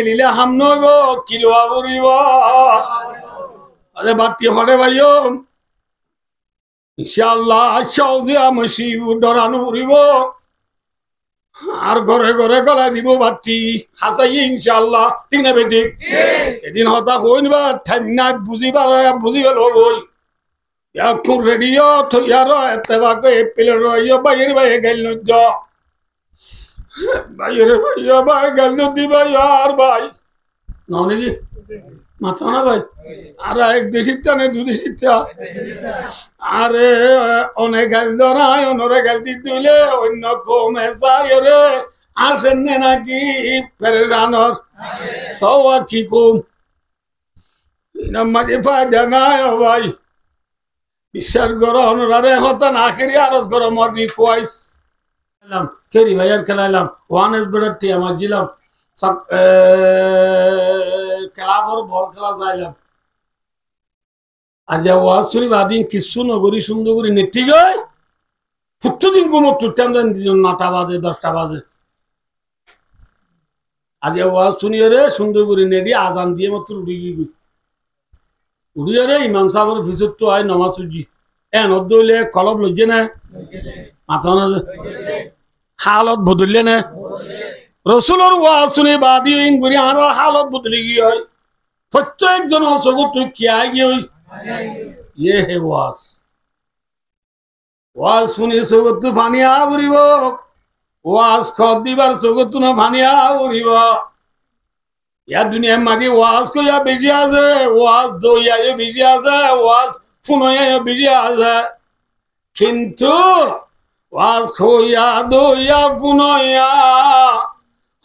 লিলে হামনো গো কিলোয়া উড়িব আরে বাতি হরে ভাইও ইনশাআল্লাহ সৌজিয়া মসি ডরানো উড়িব আর ঘরে ঘরে গলা দিব বাতি হাসাই ইনশাআল্লাহ ঠিক না বেটি এদিন হতা হইন বা ঠান্না বুঝিবার বুঝিবার হই এখন রেডিও থইয়ার এতে বাকে এপ্রিলের রইও বাইরে বাইরে গেল নজ্জ বাইরে ভাইয়া ভাই গেল নদী ভাই আর ভাই নাকি মাথা না ভাই আর এক দেশির টানে দু দেশির চা আরে অনেক গাছ ধরাই অনরে গাছ দিতে হইলে অন্য কমে চাই রে আসেন নাকি ফেরে রানর সব কি কম মাঝে ফায়দা নাই ভাই বিশ্বাস করো অনরারে হতান আখেরি আরজ করো মর রিকোয়াইস ফেরি ভাইয়ার খেলাইলাম ওয়ান এস বেটার টি আমার দিলাম খেলা বল খেলা যাইলাম আর যা ওয়াজ শুনি বাদিন কিছু নগরী সুন্দর করে নেটি গয় ফুটু দিন কোনো তুটাম দেন 9টা বাজে 10টা বাজে আর যা ওয়াজ শুনি রে সুন্দর করে নেডি আজান দিয়ে মাত্র উড়ি গই উড়িয়ে রে ইমাম সাহেবের ভিতর তো হয় নমাজ উজি নদলে কলব লজ্জে না মাথা না হালত বদললে না রসুলের ওয়াজ শুনে বাদি ইংগুরি আর হালত বদলে গিয়ে হয় প্রত্যেকজন অসগত তুই কি আই গিয়ে হই ये है वास वास सुनी सगत पानी आवरिब वास खद दिबार सगत ना पानी आवरिब या दुनिया मागे वास को या बेजी आछे वास दइया ये बेजी आछे वास फुनया ये बेजी आछे किन्तु वास खोया दइया फुनया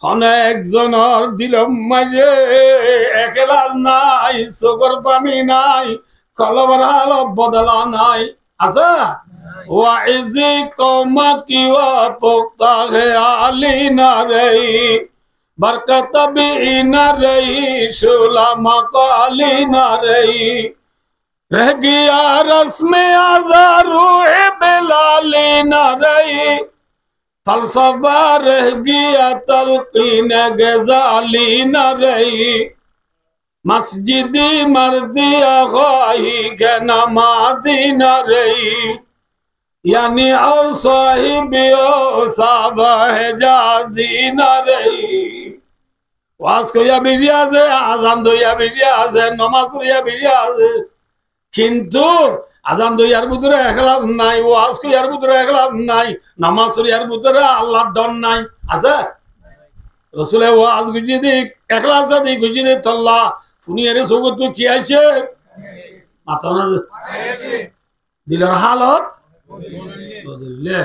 অনেক জনের দিলম মাঝে এখলাস নাই চোখের পানি নাই কলবার হালত বদলা নাই আচ্ছা ওয়াইজি কৌমাকি ওয়া পোক্তাহে আলি না রই বরকত বি না রই সুলামা কালি না রই রহ গিয়া রসমে আজারু বেলালি না রই फलसफा रह गया तलकीन गजाली न रही मस्जिदी मर्दिया ख्वाही के नमाजी न रही यानी औ साहिबी ओ साबह जाजी न रही वास को या बिजिया से आज़म दो या बिजिया से नमाज या बिजिया से किंतु আজান দই আর ভিতরে এখলাস নাই ওয়াজ কই আর ভিতরে এখলাস নাই নামাজ পড়ি আর ভিতরে আল্লাহর ডর নাই আছে রাসূলে ওয়াজ গুজি দি এখলাস দি গুজি দি তল্লা ফুনিয়ারে সগত কি আছে মাথা না আছে দিলের হালত বদললে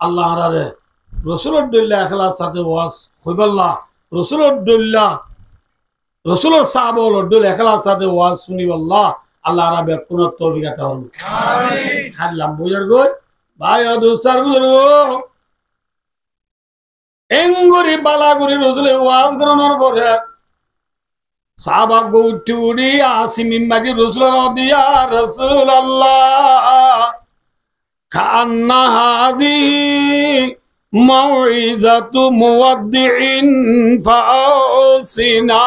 আল্লাহ আরারে রাসূলের দল্লা এখলাস সাথে ওয়াজ কইবাল্লাহ রাসূলের দল্লা রাসূলের সাহাবার দল্লা এখলাস সাথে ওয়াজ শুনিবাল্লাহ আল্লাহ রাবে কোন তৌফিক আতা করুন আমিন হাল্লাম বুঝুর্গ ভাই ও দোস্তার বুঝুর্গ এঙ্গুরি বালাগুরি রসুলে ওয়াজ করানোর পরে সাহাবা গৌটুরি আসিমিন মাগি রসুলের দিয়া রাসূলুল্লাহ কান্না হাদি মাউইজাতু মুওয়াদ্দিইন ফাউসিনা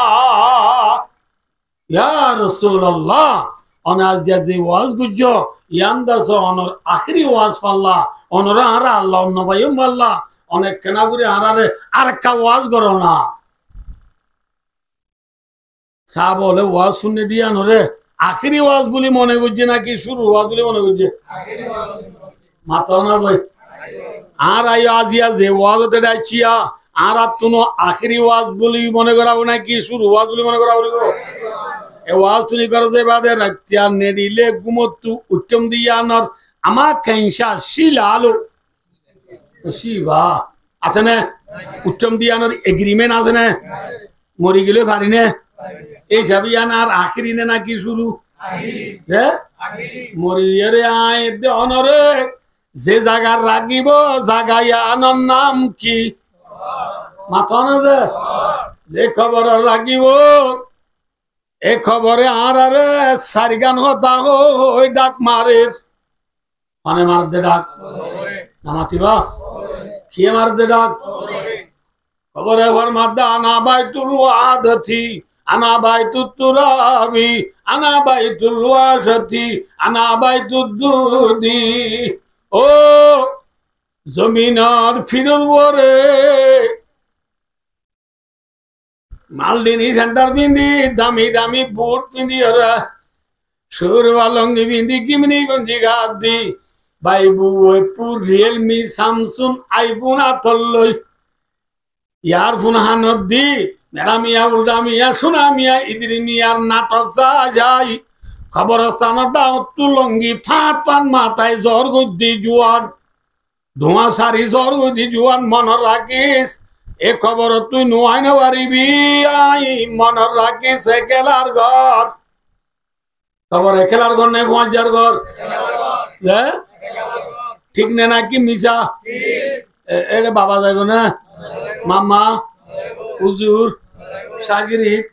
ইয়া রাসূলুল্লাহ অনাজ যে ওয়াজ গুজ্জো ইয়ান্দাস অনর আখরি ওয়াজ পাল্লা অনরা আরা আল্লাহ নবায়ুম আল্লাহ অনেক কেনা করে আরারে আর একটা ওয়াজ করো না সাহ বলে ওয়াজ শুনে দিয়া নরে আখরি ওয়াজ বলি মনে করছে নাকি শুরু ওয়াজ বলি মনে করছে মাত্র না ভাই আর আইও আজিয়া যে ওয়াজ হতে ডাইছিয়া আর তুনো আখরি ওয়াজ বলি মনে করাবো নাকি শুরু ওয়াজ বলি মনে করাবো ওয়াজ শুনি করে যে বাদে রাতিয়া নেডিলে গুমতু উত্তম দিয়ানর আমা কেনসা শিলালো শিবা আছে না উত্তম দিয়ানর এগ্রিমেন্ট আছে না মরি গেলে পারি না এই সাবিয়ান আর আখরি নে নাকি শুরু হ্যাঁ মরিয়ারে আয় দে অনরে যে জায়গার রাগিব জাগাইয়া আনর নাম কি মাথা না যে খবর রাগিব এ খবরে আর আরে সারিগান হতা ওই ডাক মারের মানে মারতে ডাক নামাতিবা কে মারতে ডাক খবর এবার মাদ্দা আনা বাইতুল ওয়াদাতি আনা বাইতুত তুরাবি আনা বাইতুল ওয়াসাতি আনা বাইতুদ দুদি ও জমিনার ফিরুর ওরে মালদিনী সেন্টার পিন্দি দামি দামি বুট পিন্দি ওরা সুর বালঙ্গি পিন্দি কিমনি গঞ্জি গাদ দি বাইবু ওইপুর রিয়েলমি স্যামসুং আইফোন আতল্লই ইয়ার ফোন হানত দি মেরামিয়া উল্টামিয়া সোনামিয়া ইদিরি মিয়ার নাটক যাই খবরস্থানটা তুলঙ্গি ফাট ফান মাথায় জ্বর গদ্দি জুয়ান ধোঁয়া সারি জ্বর গদ্দি জুয়ান মনে রাখিস এ খবর তুই নোয়াই না পারিবি আই মনে রাখিস একেলার ঘর খবর একেলার ঘর নেই 5000 ঘর ঠিক নে নাকি মিশা এটা বাবা যাইব না মামা হুজুর সাগরিক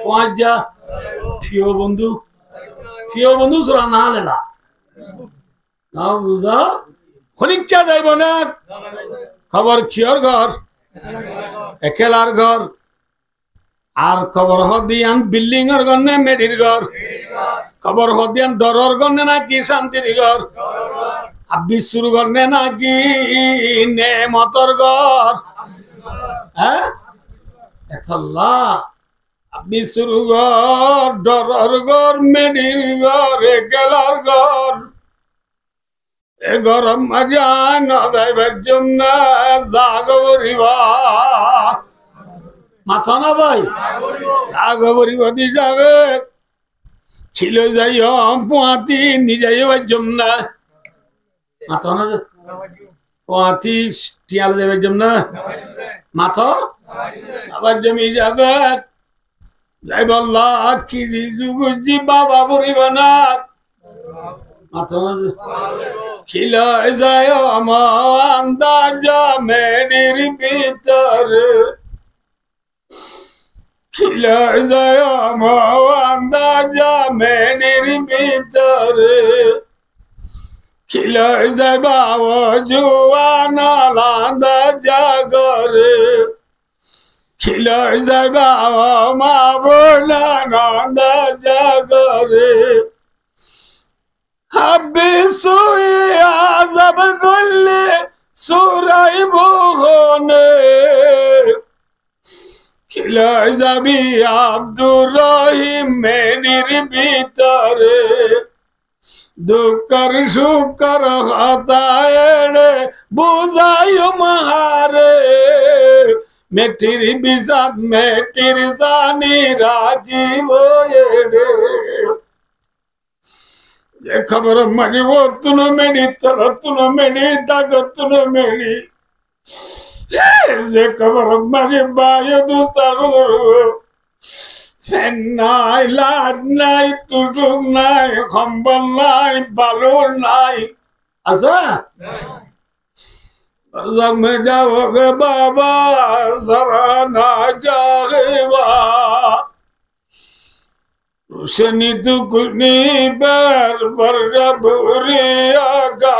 5000 প্রিয় বন্ধু চোরা না লেলা না বুঝা খনিকা যাইব না খবর কিয়র ঘর একেলার ঘর আর খবর হদিয়ান বিল্ডিং এর ঘর নে মেডির ঘর খবর হদিয়ান ডরর ঘর নে নাকি শান্তির ঘর বিশুর ঘর নে নাকি নেমতর ঘর হ্যাঁ বিশুর ঘর ডরর ঘর মেডির ঘর একেলার ঘর এ গরম মজা না যাইবার জন্য জাগরিবা মাথা না ভাই জাগরিবা দি যাবে ছিল যাই পোয়াতি নিজেই জন্য মাথা না পোয়াতি টিয়াল দেবার জন্য মাথা আবার জমি যাবে যাই বললা কি যুগুজি বাবা বরিবা না মাথা না ছিল যায় আন্দাজা মেডির ভিতর ছিল যায় আন্দাজা মেডির ভিতর ছিল যায় বাবা জুয়ানা আন্দাজা গরে ছিল যায় বাবা মা বোনা আন্দাজা গরে হাব্বি সুই আজাব গল্লে সুরাই বহনে খিলাই যাবি আব্দুর রহিম মেডির ভিতরে দুঃখর সুখর হতায়নে বুঝাই মারে মেটির বিষাদ মেটির জানি রাখিব রে ये खबर मरी वो तूने मेरी तरह तूने मेरी ताकत तूने मेरी ये खबर मरी बायो दूसरा फैन नाई लाड नाई तुटुक नाई खंबल नाई बालूर नाई ऐसा बरसात में जाओगे बाबा जरा ना जाएगा रोशनी दुगनी बर बरियागा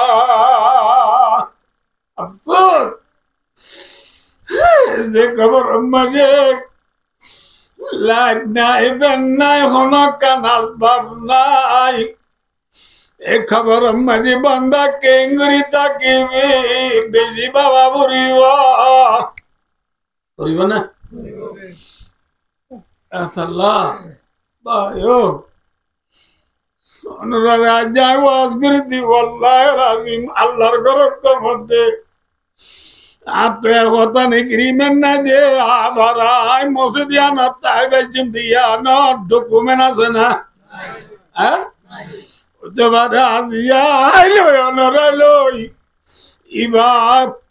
अफसोस जे खबर मजे लाग नाई बन नाई होना कानास बाब नाई एक खबर मजे बंदा केंगरी ताकि भी बेजी बाबा बुरीवा बुरीवा ना अल्लाह बायो অনুরাগে যাই ওয়াজ করে দি ওয়াল্লাহি রাজিম আল্লাহর গরক মধ্যে আর তো কথা নেগরিমেন না যে আবার আই মসজিদিয়া না তাই বেজম দিয়া না ডকুমেন্ট আছে না হ্যাঁ ওদের আজিয়া আইলো অনরালই ইবা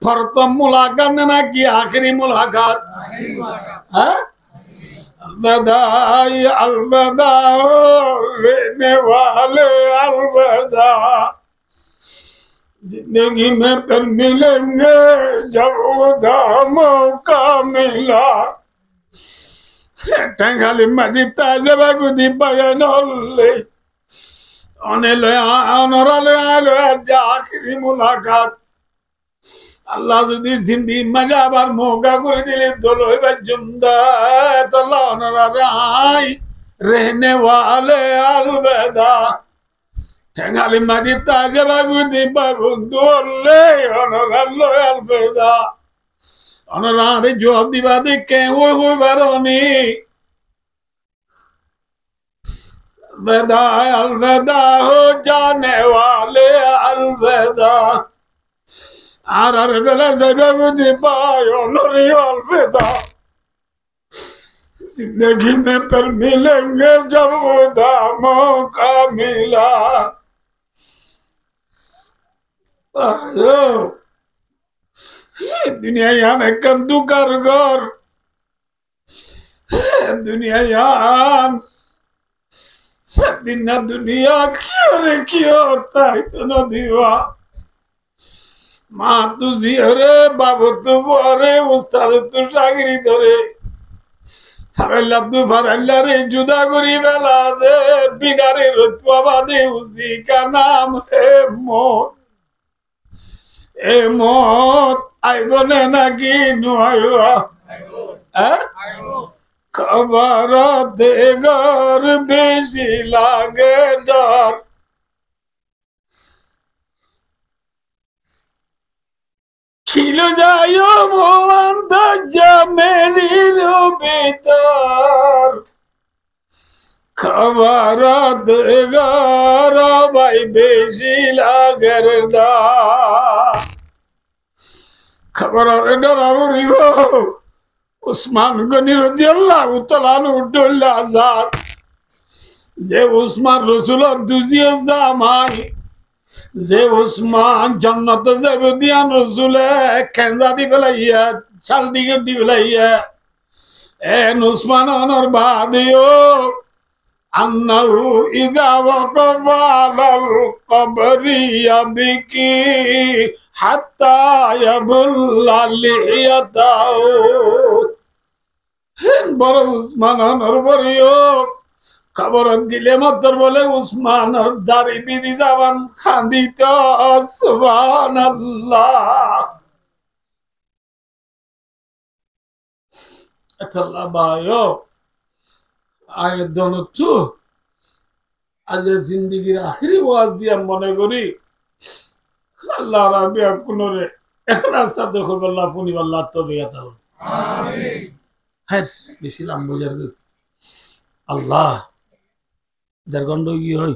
প্রথম মুলাকাত না কি আখরি মুলাকাত হ্যাঁ अलविदाई अलविदा रहने वाले अलविदा जिंदगी में फिर मिलेंगे जब उदा मौका मिला टंगाली मरिता जब गुदी बयानोले अनेले अनराले आले आखिरी मुलाकात আল্লাহ যদি জিন্দি মাঝে আবার মৌকা করে দিলে দল হইবার জুমদা তাল্লাহ অনারাই रहने वाले अलविदा ঠেঙ্গালি মাটি তাজে বাগুদি বাগুন্দু অল্লে অনরাল্লো আলবিদা অনরারে জবাব দিবা দেখে হই বারণি अलविदा अलविदा हो जाने वाले अलविदा আর বেলা যাবে বুঝি পায় অনরি अलविदा जिंदगी में पर मिलेंगे जब खुदा मौका मिला दुनिया यहाँ में कंदू कर गौर दुनिया यहाँ सब दिन ना दुनिया क्यों रे क्यों होता है तो न दीवा माँ तू जियरे बाबू तू बोरे उस्ताद तू शागिरी धरे फारल्ला तू फारल्ला रे जुदा करी बेला दे बिना रे रुतवा बादे उसी का नाम है मौत ए मौत आई बोले ना कि नु आयो खबर दे घर बेशी लागे डर खिल जायो मोहन दज्जा मेरी रो भीतर खबर दे घर भाई बेशी लागे डर खबर डरा बुरीबो उस्मान गनी রাদিয়াল্লাহু তাআলা উদ্দুল্লাহ আজাদ যে উসমান রাসূলুল্লাহ দুজিয়ে জামাই যে উসমান জান্নাতে যাবে দিয়ান রাসূলে কেনজা দি ফেলাইয়া চাল দিকে দি ফেলাইয়া এন উসমান অনর বাদিও আন্নাহু ইযা ওয়াকাফা আলাল কবরি ইয়াবকি হাত্তা ইয়াবুল্লা লিহিয়াতাও বড় উসমান নরবরিও খবর দিলে মাত্র বলে উসমান দাড়ি বিধি যাবান খান্দিত সুবহানাল্লাহ আল্লাহ ভাইও আয় দনতু আজ জিন্দেগির আখেরি ওয়াজ দিয়া মনে করি আল্লাহ রাব্বি কুনরে ইখলাস সাথে খবরলা পুনি আল্লাহ তৌফিক দাও আমিন হ্যাঁ বেশি লম্বা যাবে আল্লাহ দরগন্ড কি হয়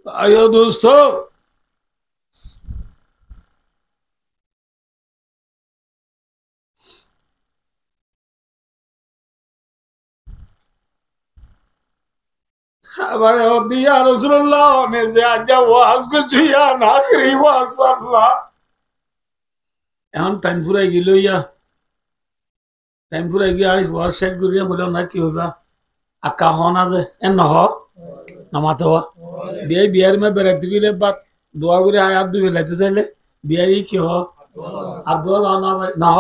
আয়ো দোস্ত সাহাবায়ে দিয়া রাসূলুল্লাহ ने যে আজ ওয়াজ করছিয়া না করি ওয়াজ আল্লাহ এখন টাইম ফুরাই গেল ইয়া টাইম ফুরাই গিয়া ওয়াজ শেষ করিয়া বলে না কি হইবা আকা হনা যে এ নহ নামাতে হওয়া বিয়ার মে বেড়াতে গেলে বা দোয়া করে আয়াত দুই লাইতে চাইলে বিয়ারি কি হ আর দোয়া লানা না হ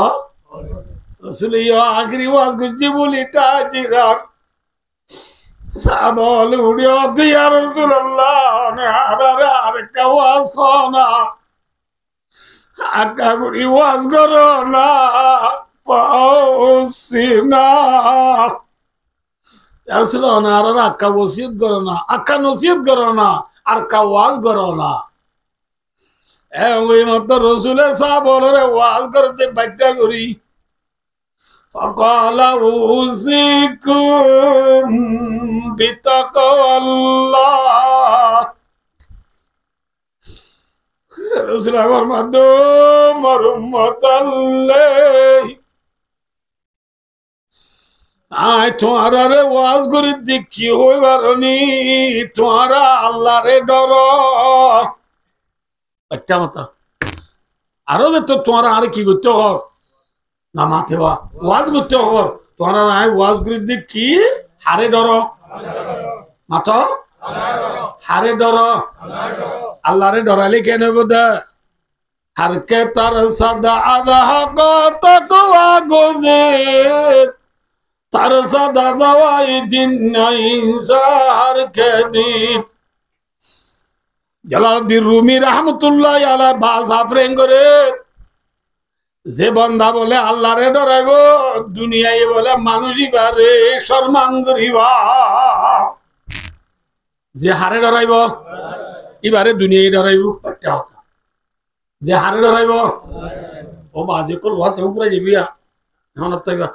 রসুল ইয়া আখরি ওয়াজ করছি বলি তাজিরার সাবল উড়িয়া দিয়া রাসূলুল্লাহ আর কাওয়াজ হনা আকা করি ওয়াজ করো না পাউসিনা রাসূলুল্লাহ আর আকা ওসিয়ত করো না আকা নসিহত করো না আর কাওয়াজ করো না এ ওই মত রাসূল সাহাবল রে ওয়াজ করতে বাধ্য করি فقال أوصيكم بتقوى الله رسول الله مدوم رحمة الله আয় তোমারা রে ওয়াজ করে দেখি হইবারনি তোমারা আল্লাহ রে ডর একটা মতো আরো যে তো তোমারা আর কি করতে হর নামাতে হওয়া ওয়াজ করতে হর তোমারা নাই ওয়াজ করে দেখি হারে ডর মাত হারে ডর আল্লাহ রে ডরালে কেন বোধ হারকে তার সাদা আদা তকওয়া গোজে তার সাদা দাওয়াই দিন নাই ইনসার কেদিন জালালউদ্দিন রুমি রহমতুল্লাহ আলাইহি বাস আফরেন করে যে বন্ধা বলে আল্লাহরে ডরাইব দুনিয়ায় বলে মানুষই বারে সম্মান করিবা যে হারে ডরাইব এবারে দুনিয়ায় ডরাইব একটা কথা যে হারে ডরাইব ও বাজে করবো সে উপরে যাবি এখন তাইবা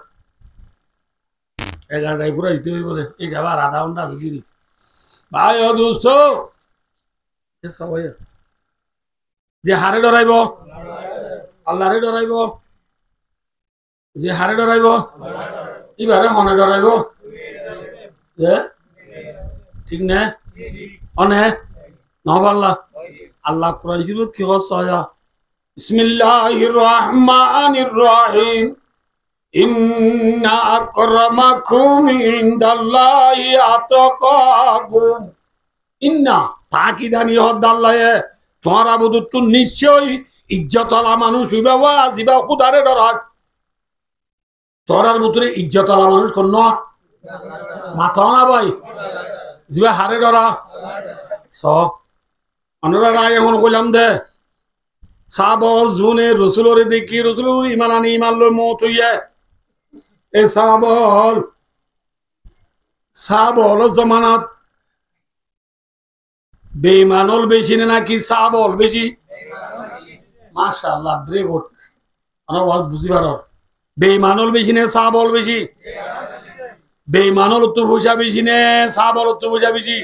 11টায় পুরো দিতে হইব এই যাবার আধা ঘন্টা আছে দিদি ভাই ও দোস্ত সবাই যে হারে ডরাইব আল্লাহরে ডরাইব যে হারে ডরাইব এবারে হনে ডরাইব ঠিক না অনে নহবাল্লাহ আল্লাহ কোরআন শরীফ কি হসয়া বিসমিল্লাহির রহমানির রহিম ইন্না আকরামাকুম ইনদাল্লাহি আতাকাকুম ইন্না তাকিদানি হদাল্লাহে তোমারা বুদুত নিশ্চয় ইজ্জতওয়ালা মানুষ হইবা ওয়া জিবা খুদারে ডরাক তোরার ভিতরে ইজ্জতওয়ালা মানুষ কোন মাথা না ভাই জিবা হারে ডরা স অনরা রায় এমন কইলাম দে সাবর জুনে রসুলরে দেখি রসুলর ইমান আনি ইমান লই মত হইয়া এ সাবল জমানাত বেঈমানল বেশি নাকি সাবল বেশি মাশাআল্লাহ ব্রেক গুড আমরা ওয়াজ বুঝি পারো বেঈমানল বেশি নে সাবল বেশি বেঈমানল তো পয়সা বেশি নে সাবল তো পয়সা বেশি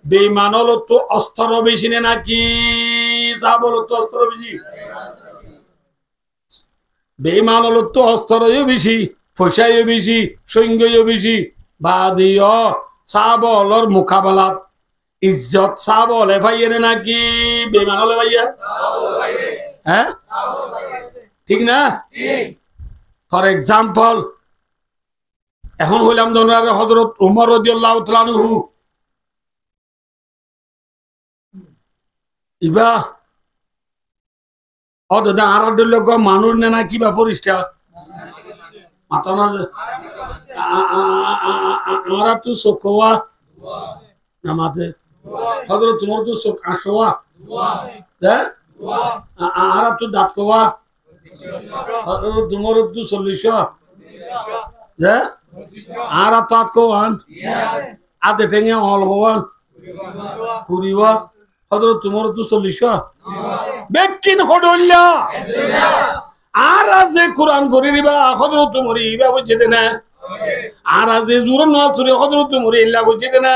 বেঈমানল তো অস্ত্র বেশি নে নাকি সাবল তো অস্ত্র বেশি বেঈমানল তো অস্ত্রও বেশি পয়সাও বেশি সৈন্যও বেশি বাদিও সাবলর মোকাবেলাত ইজ্জত সাবলে ভাইয়ে নাকি বেঈমানলে ভাইয়া হ্যাঁ ঠিক না ফর এক্সাম্পল এখন হইলাম দনরার হযরত ওমর রাদিয়াল্লাহু তাআলা আনহু ইবা অদদা আরডের লোক মানুষ না কি বা পরিষ্টা মাথা না আমরা তো সকোয়া নামাতে হযরত তোমার তো সক আসোয়া হ্যাঁ আর তো দাঁত কোয়া হযরত তোমার তো 40 হ্যাঁ আর তো আত কোয়ান আতে টেঙ্গে হল হওয়ান কুরিওয়া হযরত তোমার তো 40 বেকিন হডল্লা আর যে কোরআন পড়ি দিবা হযরত তোমার ইবা বুঝতে না আর যে জুর নামাজ পড়ি হযরত তোমার ইল্লা বুঝতে না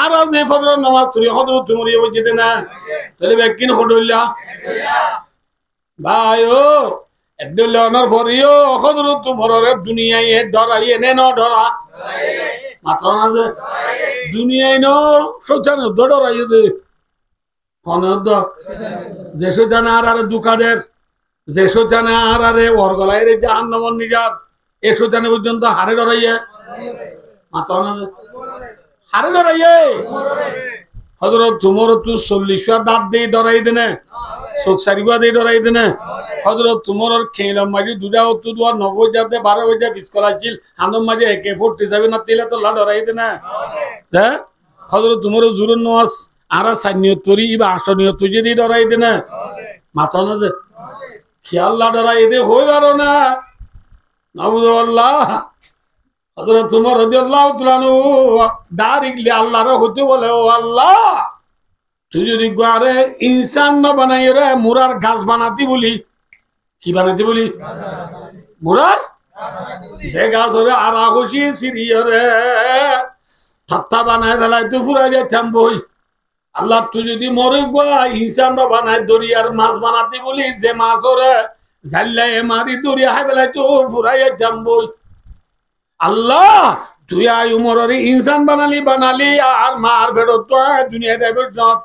আর যে ফজর নামাজ পড়ি হযরত তোমার ইবা বুঝতে না তাহলে বেকিন হডল্লা ভাইও একদলে অনার পরিও হযরত তোমার দুনিয়ায় ডরাইয়ে নে ন ডরা মাত্র না যে দুনিয়ায় ন শয়তান ডরাইয়ে দে অনদ যে শয়তান আর দুকাদের যে শয়তান আর ওরগলাই রে জাহান্নামন নিজার এ শয়তান পর্যন্ত হারে ডরাইয়ে মাত্র না যে হারে ডরাইয়ে হযরত তোমার তো 40 দাঁত দিয়ে ডরাই দেনে চোখ সারিবা দিয়ে ডরাই দেনে হযরত তোমার খেলাম মাঝে দুটা তো 90 যাতে 12 বজে বিস্কলা ছিল আন্দম মাঝে একে 47 না তিলে তো লা ডরাই দেনে হ্যাঁ হযরত তোমার জুরন নামাজ আর সানিয়ত তরি ইবা আসনিয়ত যদি ডরাই দেনে মাথা না যে খেয়াল লা ডরাই দে হই পারো না নাউযুবিল্লাহ হযরত ওমর রাদিয়াল্লাহু তাআলা ডাইরেক্টলি আল্লাহর হতে বলে ও আল্লাহ তুই যদি গারে ইনসান না বানাই রে মুরার গাছ বানাতি বলি কি বানাতি বলি মুরার যে গাছ রে আরা খুশি সিরিয়রে ঠাট্টা বানায় বেলায় তো ফুরা যাইতাম বই আল্লাহ তুই যদি মরে গা ইনসান না বানায় দরিয়ার মাছ বানাতি বলি যে মাছ রে ঝাল্লাই মারি দরিয়া হাই বেলায় তো ফুরা যাইতাম বই আল্লাহ তুই আয় উমরের ইনসান বানালি আর মার ফেরত তো দুনিয়া দেবে সব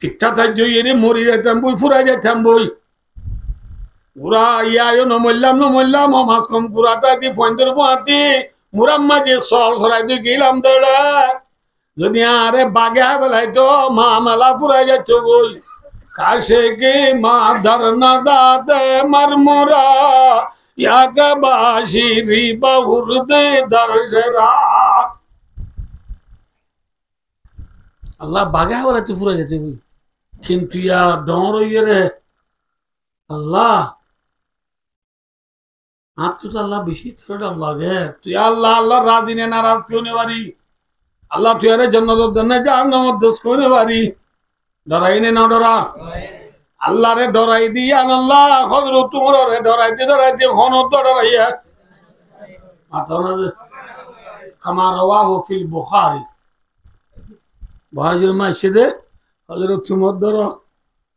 ঠিকঠাক থাকবে এরে মরি যেতাম বই ফুরা যেতাম বই ঘুরা ইয়া নমল্লাম মাছ কম ঘুরাতা দি ফন্দের বাতি মুরাম্মা যে সল সরাই দিয়ে গেলাম দৌড়া যদি আরে বাগে বেলাই তো মা মেলা ফুরা যাচ্ছ বই কাশে কে মা ধরনা দাতে মারমুরা বাসিরি বহুর দে দর্শরা আল্লাহ বাগে বলে তুই ফুরে গেছে কিন্তু ইয়া ডর রে আল্লাহ আর তো আল্লাহ বেশি তোর ডর লাগে তুই আল্লাহ আল্লাহ রাজিনে নারাজ কেউ নেবারি আল্লাহ তুই আরে জন্নত দেন না জাহান্নামত দোষ কেউ নেবারি ডরাই নে না ডরা আল্লাহ রে ডরাই দিয়া আল্লাহ হযরত তোমার রে ডরাইতে হনত ডরাইয়া মাথা না যে কামা রাওয়াহু ফিল বুখারী বুখারীর মাসিদে হযরত তোমার ধর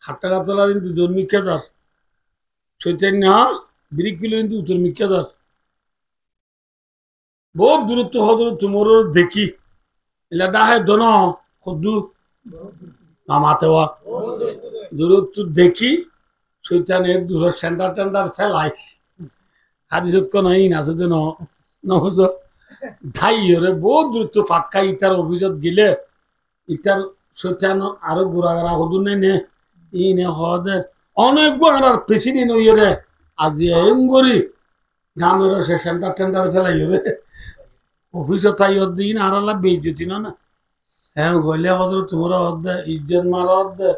খাট্টা গাতলার কিন্তু দর্মিকাদার চৈতন্য ব্রিক বিল কিন্তু উত্তর মিকাদার বহুত দূরত্ব হযরত তোমার দেখি এলা দাহে দন খদ্দু মামাতেওয়া দূরত্ব দেখি শৈতানের দূর সেন্টার টেন্ডার ফেলাই হাদিসত কোন নাই না শুধু নহজ ধাই হরে বহুত দূরত্ব ফাঁকা ইতার অভিযোগ গিলে ইতার শৈতান আরো ঘোরাঘারা হদু নাই নে ই নে হদে অনেক আর প্রেসিডেন্ট হইরে আজি এম করি গ্রামের সে সেন্টার টেন্ডার ফেলাই হবে অফিসত তাই দিন আর আল্লাহ বেইজ্জতি না হ্যাঁ গলে হদর তোমার হদ্দে ইজ্জত মার হদ্দে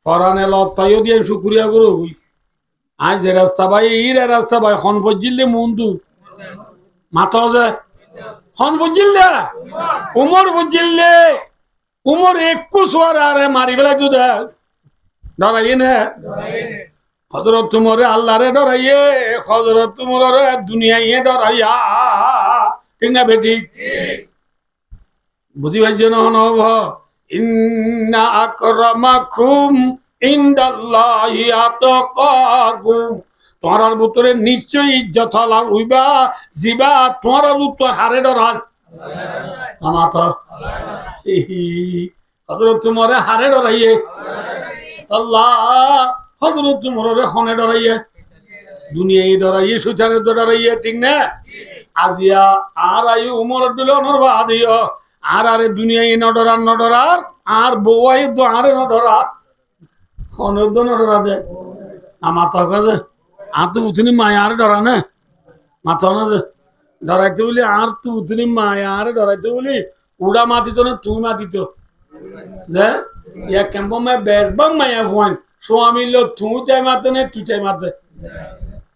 ফরানে লত তাইও দিয়ে শুক্রিয়া করো হই আজ যে রাস্তা ভাই এই রাস্তা ভাই খন ফজিল্লে মন্দু মাথা যে খন ফজিল্লে উমর ফজিল্লে উমর একটু সোয়ার আরে মারি ফেলাই তো দেখ ডরাই না হজরত তোমারে আল্লাহ রে ডরাইয়ে হজরত তোমার দুনিয়ায় ডরাইয়া ঠিক না বেটি বুঝি ভাইজ নহব ইন্না আকরামাকুম ইনদাল্লাহি আতাকাকুম তোমার ভিতরে নিশ্চয় ইজ্জত লাভ হইবা জিবা তোমার তো হারে ডরাল আমার তো হযরত তোমারে হারে ডরাইয়ে আল্লাহ হযরত তোমারে খনে ডরাইয়ে দুনিয়ায় ডরাইয়ে সুচারে ডরাইয়ে ঠিক না আজিয়া আর আয়ু উমর দিল নরবা দিও আর আরে দুনিয়ায় নডরার আর বউয়াই তো আরে নডরা খনের তো নডরা দে মাথা কাজে আর তো উঠনি মায়া আরে ডরা না মাথা না যে ডরাইতে বলি আর তো উঠনি মায়া আরে ডরাইতে বলি উড়া মাতিত না তুই মাতিত যে ইয়া কেম্প মে বেসবাং মায়া ভুয়ান স্বামী লো তুই চাই মাতে না তুই চাই মাতে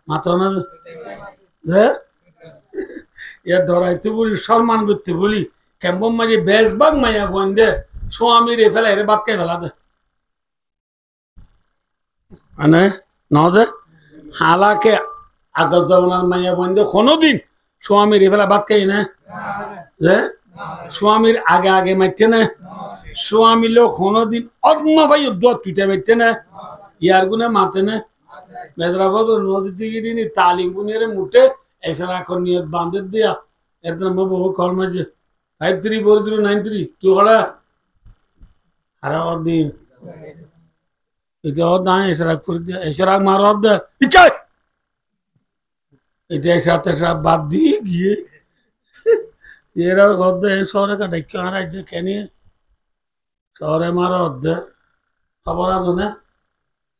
মাথা না যে ইয়া ডরাইতে বলি সম্মান করতে বলি কেমন মাঝে বেশবাগ মায়া ফোন দে স্বামীর এ ফেলা এর বাদ কে ফেলা দে মানে নজে হালাকে আগল জমানার মাইয়া ফোন দে কোনোদিন স্বামীর এ ফেলা বাদ কে না যে স্বামীর আগে আগে মারতে না স্বামী লোক কোনোদিন অন্য ভাই দোয়া তুইটা মারতে না ইয়ার গুনে মাতে না মেজরা বদর নদী দিকে দিন তালিম গুনের মুঠে এসে এখন নিয়ে বান্ধে দিয়া এর নাম বহু কর্মে 534393 তুই হলে আরে অদি এটা অদ না এসরাক করে দিয়ে এসরাক মার অদ ইচ্ছাই এটা সাথে সব বাদ দিয়ে গিয়ে এরা অদ শহরে কাটাই কেউ আর আজ কেন শহরে মার অদ খবর আছে না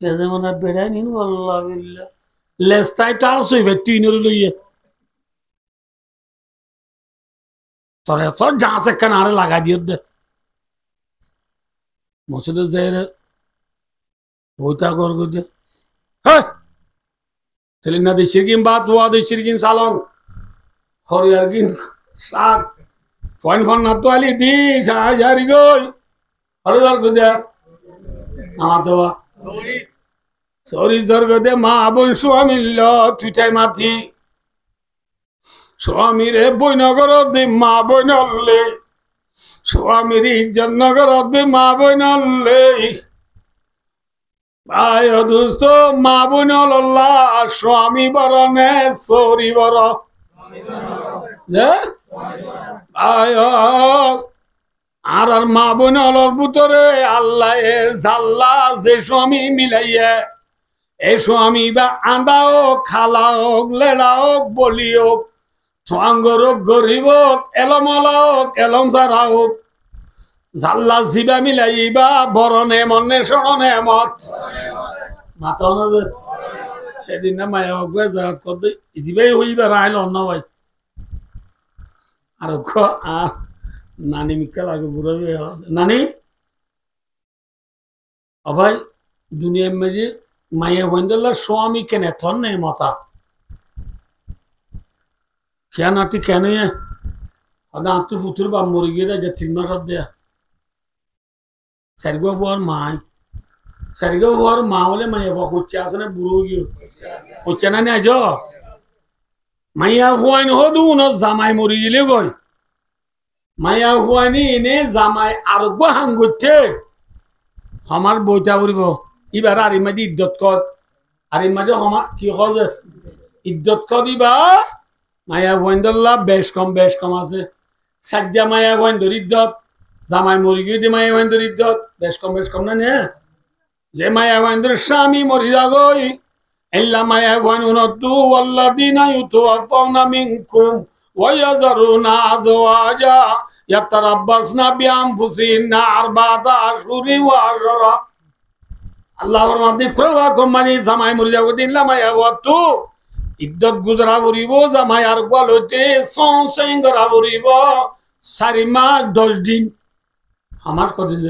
এ যেমন বেড়াই নিন আল্লাহ বিল্লাহ লেস্তাই টাস হইবে তিনের লইয়ে তোরে সব যাচ্ছে কেন আরে লাগাই দিয়ে দে মসজিদে যাই রে বইটা করবো দে হ্যাঁ তাহলে না দেশের কিন বা তোয়া দেশের কিন সালন হরিয়ার কিন শাক ফোন ফোন না তো আলি দি সাহারি গই হরিয়ার গো দে আমার তো সরি জর্গ দে মা বোন স্বামী ল তুই চাই মাতি স্বামীর বৈনগর দে মা বৈনলে স্বামীর ইজ্জতনগর দে মা বৈনলে ভাই দোস্ত মা বৈনল স্বামী বড় নে সরি বড় যে ভাই আর আর মা বৈনলর ভিতরে আল্লাহ এ জাল্লা যে স্বামী মিলাইয়ে এই স্বামী বা আন্দা হোক খালা হোক লেড়া হোক বলি হোক থাঙ্গর হোক গরিব হোক এলমলা হোক এলম সারা হোক জাল্লা জিবা মিলাইবা বড় নেমনে শোনে মত মাথা না যে সেদিন না মায়া হোক জাত করতে জিবাই হইবা রাইল অন্য ভাই আর আর নানি মিকা লাগে বুড়ো নানি ভাই দুনিয়ার মাঝে মায়া হইন্দা স্বামী কেনে থন নেই মতা কেন আতি কেন হদা আত্ম ফুতুর বা মরে গিয়ে দেয় যে 3 মাস দেয়া সারিগো হওয়ার মাই সারিগো হওয়ার মা হলে মাইয়া হচ্ছে আসে না বুড়ো গিয়ে হচ্ছে না আজ মাইয়া হুয়াইন হদু না জামাই মরে গেলে গই মাইয়া হুয়াইনি এনে জামাই আরোগ্য হাং করছে আমার বইটা করিব এবার আর ইমাদি ইজ্জত কর আর ইমাদি হমা কি কর ইজ্জত কর দিবা মায়া ভয়েন্দল্লা বেশ কম আছে সাজ্জা মায়া ভয়েন্দর ইজ্জত জামাই মরি গিয়ে দি মায়া ভয়েন্দর ইজ্জত বেশ কম না নে যে মায়া ভয়েন্দর স্বামী মরি যাগই ইল্লা মায়া ভয়েন উনতু ওয়াল্লাযিনা ইউতাওয়াফাউনা মিনকুম ওয়া ইয়াযারুনা আযওয়াজা ইয়াতারাব্বাসনা বিআনফুসিহিন্না আরবাআতা আশহুরিন ওয়া আশরা আল্লাহর মধ্যে ক্রবা কমানি জামাই মরি যাগো দিল্লা মায়া ওয়াতু ইদ্যত গুজরা বরিব জামাই আর গোয়ালতে সংসেঙ্গরা বরিব 4 মাস 10 দিন আমার কদিন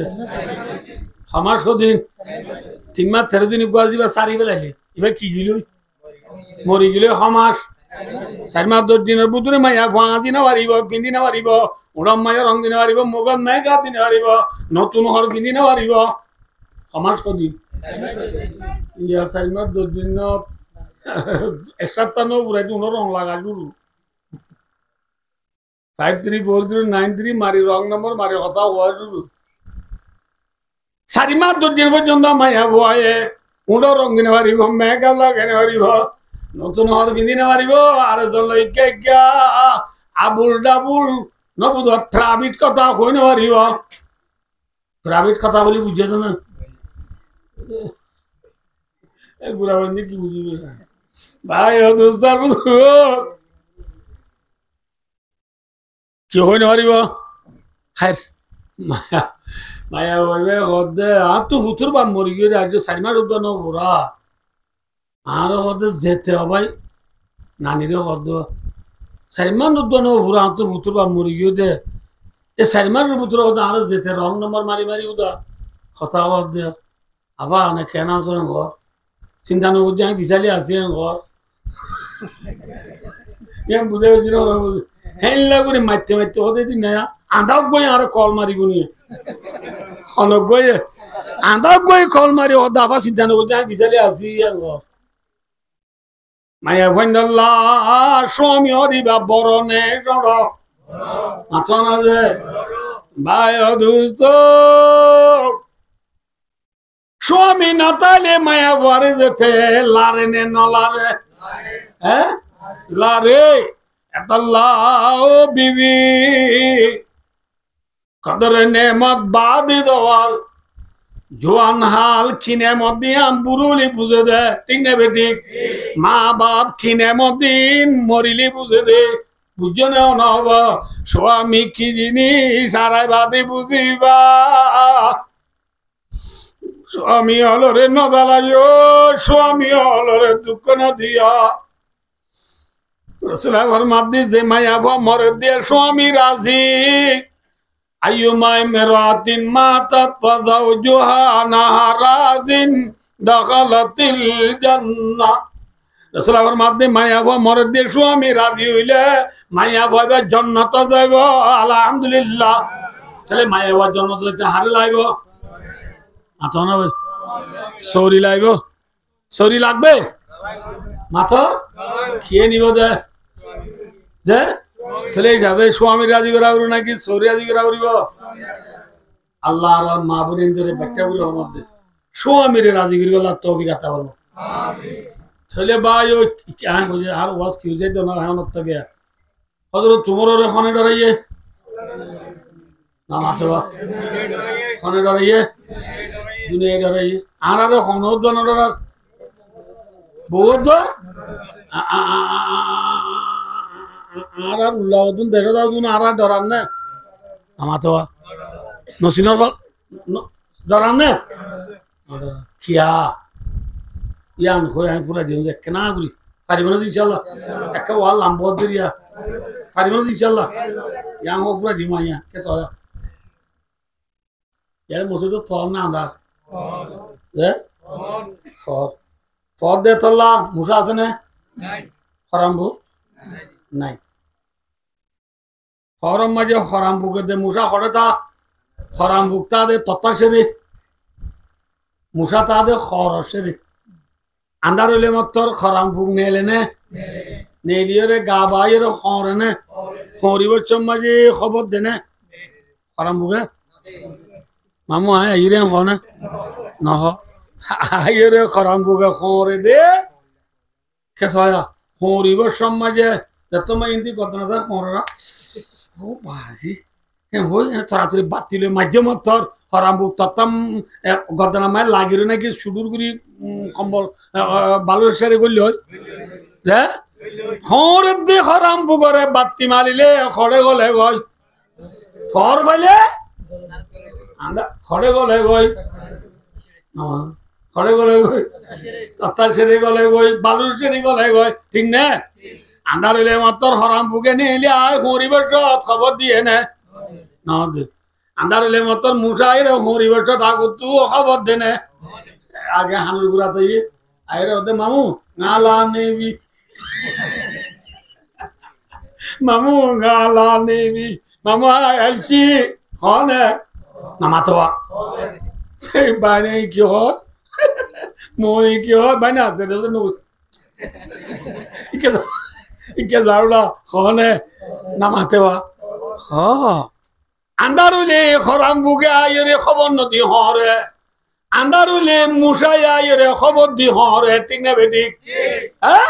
আমার কদিন 3 মাস 13 দিন গোয়াল দিবা সারি বেলাইলে এবার কি গিল মরি গেলে সমাস 4 মাস 10 দিনের বুতুরে মাইয়া ফাঁজি না পারিব কিন্দি না পারিব ওরম মাইয়া রং দিনে পারিব মোগল নাই গা দিনে পারিব নতুন হর কিন্দি না পারিব সমাস কদিন ইয়া 4 মাস 10 দিন extra no burai tu wrong laga dulu 534093 mari wrong number mari কথা হওয়া dulu 4 মাস 10 দিন পর্যন্ত মাইয়া বয়ে উড়ো রং দিনে পারিব মেঘা লাগানে পারিব নতুন হর দিনে পারিব আর জলইকে গা আবুল ডাবুল নবুদ প্রাইভেট কথা কইনে পারিব প্রাইভেট কথা বলি বুঝছ না এ গুড়া বন্ধি কি বুঝিবে ভাই ও দোস্তার কি হইন পারিব হায় মায়া মায়া বলবে হদে আর তো হুতুর বা মরি গিয়ে আজ 4 মাস উদ্যান ওরা আর হদে যেতে হবাই নানিরে হদ 4 মাস উদ্যান ওরা তো হুতুর বা মরি গিয়ে দে এ 4 মাস ভিতরে হদে আর যেতে রং নম্বর মারি উদা কথা হদে আবার অনেক কেন আছে ঘর চিন্তা নবুদ্ধি আমি বিচালি আছি ঘর বুঝে পেয়েছি না হেলা করে মারতে হতে দিন না আধাও গই আর কল মারিব নিয়ে অনেক গই আধাও গই কল মারি হদা আবার চিন্তা নবুদ্ধি আমি বিচালি আছি ঘর মায়া ভৈন্দাল্লা স্বামী হরিবা বরণে সড় মাথা না যে ভাই অদুস্ত স্বামী না তাইলে মায়া বারে যেতে লারে নে নলারে হ্যাঁ লারে এতাল্লাহ বিবি কদরে নেমত বাদি দেওয়াল জোয়ান হাল খিনে মদিন বুড়ুলি বুঝে দে ঠিক না বেঠিক মা বাপ খিনে মদিন মরিলি বুঝে দে বুঝছো না নব স্বামী কি জিনিস সারাই বাদে বুঝিবা স্বামী হলরে নদালাইও স্বামী হলরে দুঃখ না দিয়া রসুলার মাদ্দি যে মায়া মরে দিয়ে স্বামী রাজি আইয়ুমাই মেরাতিন মাতাত ফাযাওজুহা নাহারাজিন দাখালাতিল জান্নাহ রসুলার মাদ্দি মায়া মরে দিয়ে স্বামী রাজি হইলে মায়া ভাবে জান্নাত যাইব আলহামদুলিল্লাহ তাহলে মায়া জান্নাত যাইতে হারে লাইব মাথা না সৌরি লাইব সৌরি লাগবে মাথা খেয়ে নিব যে চলে যাবে স্বামী রাজি করা নাকি সৌরি রাজি করা করিব আল্লাহ আর মা বোনের ধরে ব্যাখ্যা বলে মধ্যে স্বামীর রাজি করিব আল্লাহ তৌফিক আতা করবো ছেলে ভাই ওই আর ওয়াজ কি হয়ে যাইতো না এখন থেকে হজরত তোমার ওখানে ডরাইয়ে না মাথা ওখানে ডরাইয়ে দুনিয়া ডরাইয়ে আর আরো খনদ ডরার বহুত আর উল্লাহ দেশ আর ডরান না আমার তো নসিনের ডরান না খিয়া ইয়ান হয়ে আমি পুরা দিন কেনা করি পারিব না ইনশাল্লাহ একটা ওয়াল লাম্ব দিয়া পারিব না ইনশাল্লাহ ইয়ান হোক পুরা দিম আইয়া কে সয়া ইয়ার মসজিদ ফল না আন্দার ফল ফল দে তোলা মুসা আছে না হরাম্বু নাই ফরম মাঝে হরাম বুকে দে মুসা হরে তা হরাম বুক তা দে তত্তা সেরে মুসা তা দে খর সেরে আন্দার হইলে মতর হরাম বুক নেলে নে নেলিয়রে গা বাইয়ের খরে নে খরিবর মাঝে খবর দে নে হরাম বুকে মামু আয় আইরে হনে নহ আইরে হরাম বুকে খরে দে খেসয়া খরিবর মাঝে তোমার ইন্দি কত না তার খরা ও বাজি হই তরাতরি বাতিলে মাধ্যম থর হরামবু তত্তাম গদনা মায় লাগির নাকি সুদূর করি কম্বল বালুর সারি করলি হয় হ্যাঁ খরের দিয়ে হরামবু করে বাতি মারিলে খড়ে গলে গই ফর পাইলে খড়ে গলে গই খড়ে গলে গই তত্তার সেরে গলে গই বালুর সেরে গলে গই ঠিক না আন্দার হইলে মাত্র হরাম বুকে নিয়ে এলে আয় হরিবেশ খবর দিয়ে নে না দে আন্দার হইলে মাত্র মুসাইরে হরিবেশ থাকো তুই খবর দে নে আগে হানুর গুড়া তো আইরে ওতে মামু গালা নেবি মামু গালা নেবি মামু আইসি হনে না মাতবা সেই বাইরে কি হয় মই কি হয় বাইনা ইকে যাওলা হনে নামাতেওয়া হ আন্দারুলে খরাম বুকে আইরে খবর নদী হরে আন্দারুলে মুসাই আইরে খবর দি হরে ঠিক না বেঠিক হ্যাঁ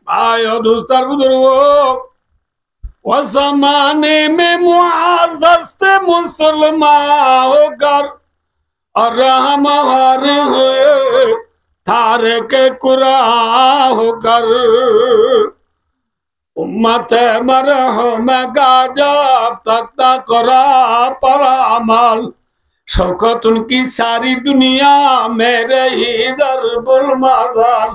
ভাই দুস্তার বুদুর্গ ওয়াসামানে মে মুআজ্জাজতে মুসলমান হোকর और हमारे हुए थारे के कुरा होकर उम्मत मरहम गाजब तख्ता करा पर अमल शौकत उनकी सारी दुनिया मेरे ही दरबुल मज़ाल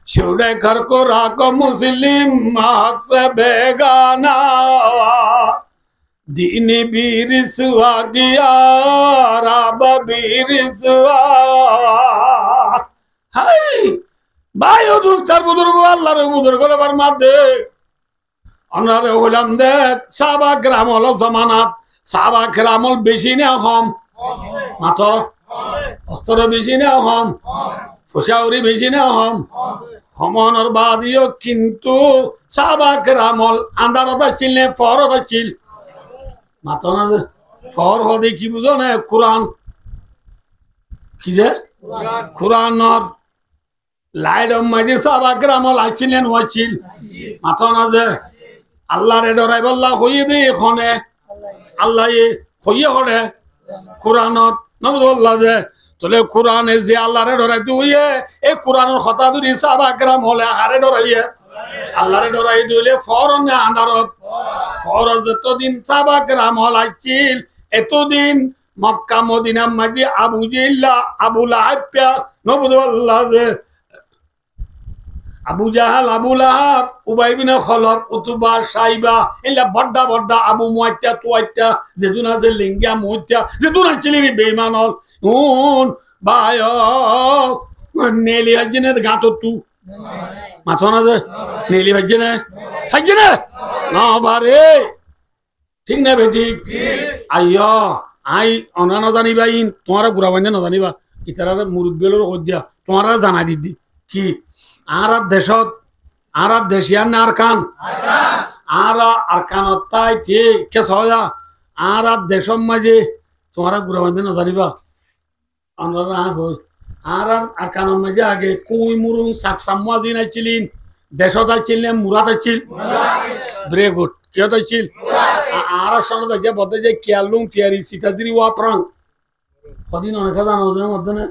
शुरे घर को राको मुस्लिम हक से बेगाना दीनी भी रिसवा गया राब भी रिसवा हाय भाई ও দুস্তার বুজুর্গ আল্লাহর বুজুর্গ এবার মাদে অনারে হলাম দে সাবা গ্রাম হলো জামানাত সাবা গ্রাম হল বেশি না কম মাত্র অস্ত্র বেশি না কম ফুসাউরি বেশি না কম সমনের বাদিও কিন্তু সাবা গ্রাম হল আন্দারতা চিলনে ফরতা চিল মাত্র না যে ফর হদে কি বুঝো না কোরআন কি যে কোরআনর লাইড মাঝে সাবা গ্রাম লাইছিলেন হয়েছিল মাথা না যে আল্লাহরে ডরাই বল্লা হইয়ে দে এখানে আল্লাহ হইয়ে হরে কোরআনত নবুল্লাহ যে তোলে কোরআনে যে আল্লাহরে ডরাই তুইয়ে এই কোরআনের কথা ধরি সাবা গ্রাম হলে হারে ডরাইয়ে আল্লাহরে ডরাই দিলে ফরন আন্দারত ফরজ এতদিন সাবা গ্রাম হলাইছিল এতদিন মক্কা মদিনা মাঝে আবু জিল্লা আবু লাহাব নবুল্লাহ যে আবু জাহাল আবু লাহাব উবাই বিন খলব উতুবা সাইবা এলা বড্ডা বড্ডা আবু মুয়াত্তা তুয়াত্তা যেদুনা যে লিঙ্গা মুয়াত্তা যেদুনা চিলি বেঈমানল হুন বায় নেলি হাজিনের গাতো তু মাথা না যে নেলি হাজিনে হাজিনে না বারে ঠিক না বেঠিক আইয়া আই অনা না জানিবা ইন তোমারা গুড়া বান্ধে না জানিবা ইতারা মুরব্বিয়ের কইয়া তোমারা জানা দিদি কি আর দেশত আর দেশিয়ান না আরকান আর আরকানত তাই ঠিক কেস হয়া আর দেশম মাঝে তোমারা গুড়া বান্ধে না জানিবা আমরা হই আর আরকানের মাঝে আগে কুই মুরুং সাকসাম্মাজি নাইছিলেন দেশত আইছিলেন মুরাদ আইছিল ভেরি গুড কিয়ত আইছিল আর সঙ্গে দেখে বলতে যে কিয়ালুং ফিয়ারি সিতাজিরি ওয়াপ্রাং কদিন অনেক জানো যে মধ্যে না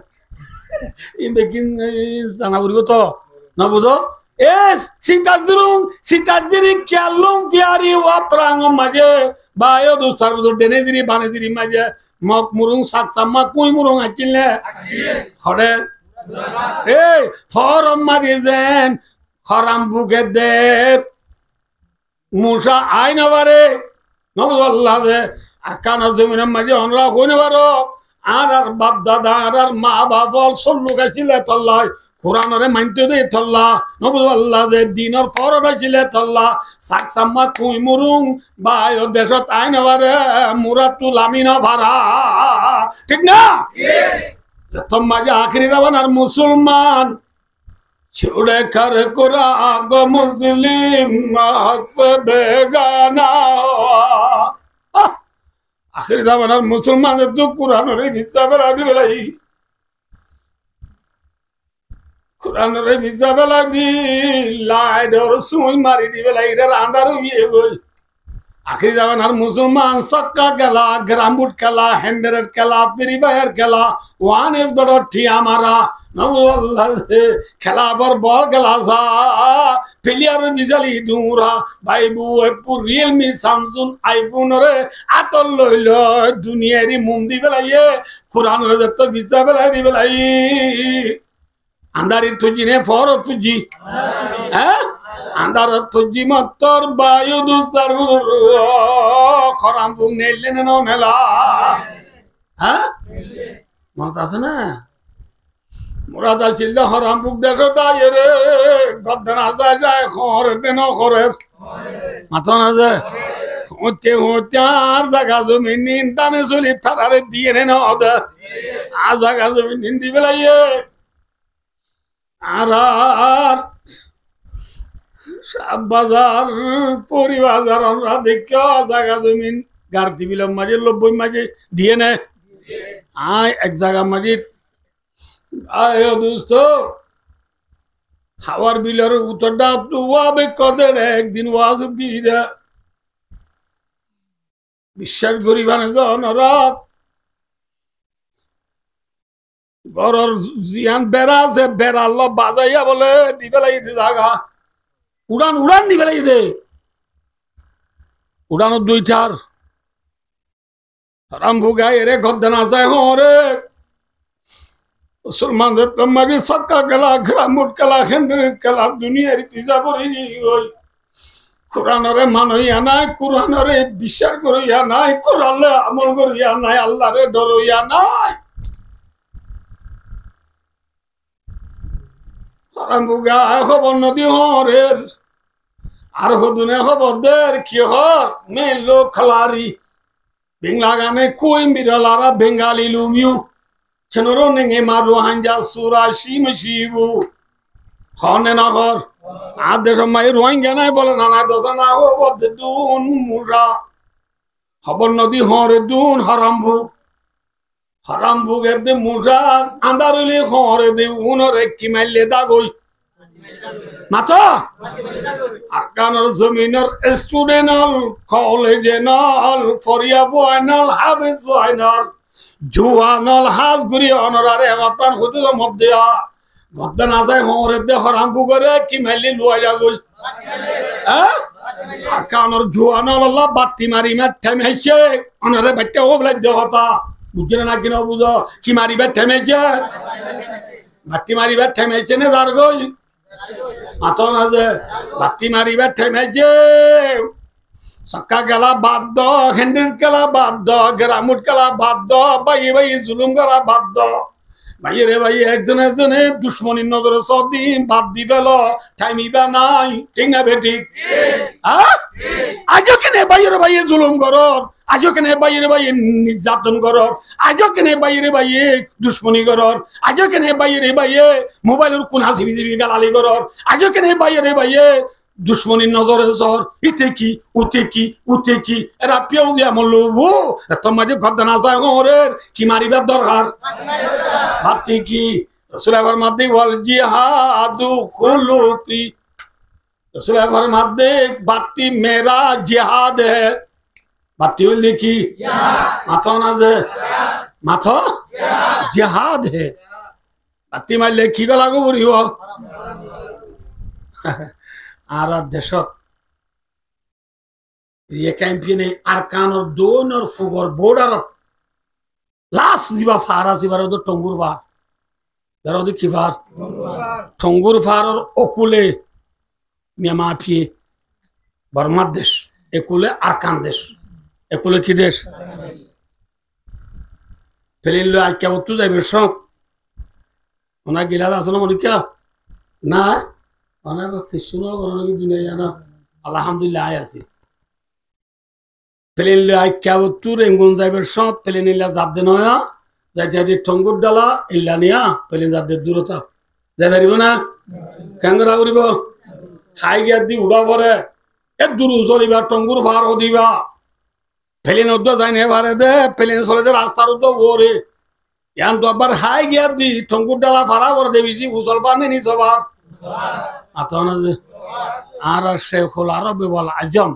ই বেকিন জানা বলব তো না বুঝো এ সিতাজিরি কিয়ালুং ফিয়ারি ওয়াপ্রাং মাঝে বায়ো দুস্তার বুঝো ডেনেজিরি বানেজিরি মাঝে মক মুরুং সাকসাম্মা কুই মুরুং আইছিল না হরে এ ফরম মারি যেন খরাম বুকে দে মুসা আই নবারে নবুল্লাহ যে আর কানা জমিনের মাঝে অনরা হই নবার আর বাপ দাদা আর মা বাপ সব লোক আসছিল তল্লাই কোরআনরে মানতে দে তল্লা নবু আল্লাহ যে দিনর ফরদ ছিলে তল্লা সাকসাম্মা কুই মুরুং বায় দেশত আইন বারে মুরাতুল আমিন ভাড়া ঠিক না তোমার আখরি রাবান আর মুসলমান ছুড়ে কর কোরা গো মুসলিম মাকসে বেগানা আখরি রাবান আর মুসলমান তো কোরআনরে হিসাবে রাখি বলাই কোরআনরে হিসাবে লাগি লাইট আর সুই মারি দিবে লাইরে আন্ধার হইয়ে গই আখরি জামান আর মুসলমান সাক্কা খেলা গ্রামুট খেলা হ্যান্ডেরের খেলা ফ্রি ফায়ার খেলা ওয়ান এস বড় ঠিয়া মারা খেলা আবার বল খেলা সা প্লেয়ার দিজালি দুরা বাইবু এপু রিয়েলমি স্যামসুং আইফোন রে আতল লইল দুনিয়ারি মুম দি বেলাইয়ে কোরআন রে যত ভিসা বেলাই দি বেলাই আন্দারি তুজি নে ফর তুজি হ্যাঁ আন্দার তুজি মতর বায়ু দুস্তার খরাম বুক নেলে ন মেলা হ্যাঁ মত আছে না মুরাদ আছিল খরাম বুক দেখো তাই রে গদ্দান আসা যায় খরে দেন খরে মাথা না যায় হতে হতে আর জায়গা জমি নিন টানে চলি থাকারে দিয়ে নে না ওদের আর জায়গা জমি নিন দি বেলাইয়ে আর বাজার পরিবাজার আমরা দেখো জায়গা জমিন গার্তি বিলম মাঝে 90 মাঝে দিয়ে নেয় আয় এক জায়গা মাঝে আয় দোস্ত হাওয়ার বিলের উত্তরটা তো ওয়াবে কদের একদিন ওয়াজ দিয়ে দে বিশ্বাস করিবানে জনরা ঘরের জিয়ান বেড়া আছে বেড়া আল্লাহ বাজাইয়া বলে দিবে লাগি জায়গা উড়ান উড়ান দিবে লাগি দে উড়ানো 2-4 রাম ভুগাই রে গদ্দান আছে হরে মুসলমানদের মারি সাক্কা গেলা গ্রামুট গেলা হেন্দ্রের গেলা দুনিয়ার পিজা করি ওই কোরআনরে মানইয়া নাই কোরআনরে বিশ্বাস করিয়া নাই কোরআনলে আমল করিয়া নাই আল্লাহরে ডরইয়া নাই বুগা খবর নদী হরের আর হদুনে খবর দের কি হর মেলো খালারি বেঙ্গলা গানে কই বিরলারা বেঙ্গালি লুমিউ ছেনরো নেঙে মারু হাঞ্জা সুরা শিম শিবু খনে নগর আর দেশ মাই রোহিঙ্গা নাই বলে না দশ না খবর দুন মুরা খবর নদী হরে দুন হরাম্বু হারাম ভুগে দে মুজা আন্দারলি খরে দে উনরে কি মাইলে দাগই মাথা আরকানর জমিনের স্টুডেন্টল কলেজেনল ফরিয়া বয়নল হাফেজ বয়নল জুয়ানল হাজ গুরি অনরারে মাতান হুদুল মধ্যা গদ্দা না যায় খরে দে হারাম ভুগরে কি মাইলে লুয়া যাগই হ্যাঁ আরকানর জুয়ানল আল্লাহ বাতি মারি মে থেমেছে অনরে বাচ্চা ওবলাই দেহতা বুঝলে না কিনা বুঝো কি মারিবার থেমেছে বাতি মারিবার থেমেছে না যার গই মাথা না যে বাতি মারিবার থেমেছে সক্কা গেলা বাদ দ হেন্ডির গেলা বাদ দ গ্রামুট গেলা বাদ দ বাই বাই জুলুম গেলা বাদ দ ভাই রে ভাই একজন একজনে দুশ্মনীর নজরে সব দিন বাদ দি পেল টাইমিবা নাই ঠিক না বেঠিক আজও কেনে ভাইয়ের ভাইয়ে জুলুম করর আজও কেনে বাইরে বাইরে নির্যাতন করর আজও কেনে বাইরে বাইরে দুশ্মনী করর আজও কেনে বাইরে বাইরে মোবাইলের কোন হাসিবি দিবি গালালি করর আজও কেনে বাইরে বাইরে দুশ্মনীর নজরে সর ইতে কি উতে কি এরা পিও যে আমল লোবো তোমার মাঝে গদ্দা না যায় হরের কি মারিবার দরকার ভাবছি কি রসুলের মধ্যে বল জিহাদু খুলুকি রসুলের মধ্যে বাতি মেরা জিহাদ হে বাতি হইলে কি মাথা না যে মাথা জিহাদ হে বাতি মারলে কি গলা গো বুড়ি আর দেশত ক্যাম্পিয়নে আর কানর দোনর ফুগর বর্ডারত লাস্ট যিবা ফার আছে এবার ওদের টঙ্গুর ফার এবার ওদের কি ফার টঙ্গুর ফারর অকুলে মিয়ামাফিয়ে বর্মার দেশ একুলে আরকান দেশ একুলে কি দেশ ফেলিল আজকে তো যাইবে সব ওনার গিলাস আছে না মনিকা না অনেক কিছু না কোনো নাকি দুনিয়া জানা আলহামদুলিল্লাহ আয় আছি প্লেন লে আইকা উত্তর এঙ্গুন যাইবার সব প্লেন ইল্লা যাতে নয় যাই যাই ঠঙ্গুর ডালা ইল্লা নিয়া প্লেন যাদের দূরতা যাই পারিব না কেঙ্গরা করিব খাই গিয়া দি উড়া পরে এ দূর চলিবা টঙ্গুর ভার দিবা প্লেন উদ্দ যাই নে ভারে দে প্লেন চলে দে রাস্তার উদ্দ ওরে ইয়ান তো আবার হাই গিয়া দি ঠঙ্গুর ডালা ফারা করে দেবি জি উচল পানি নি সবার আতনা যে আর শেখুল আরব ওয়াল আজম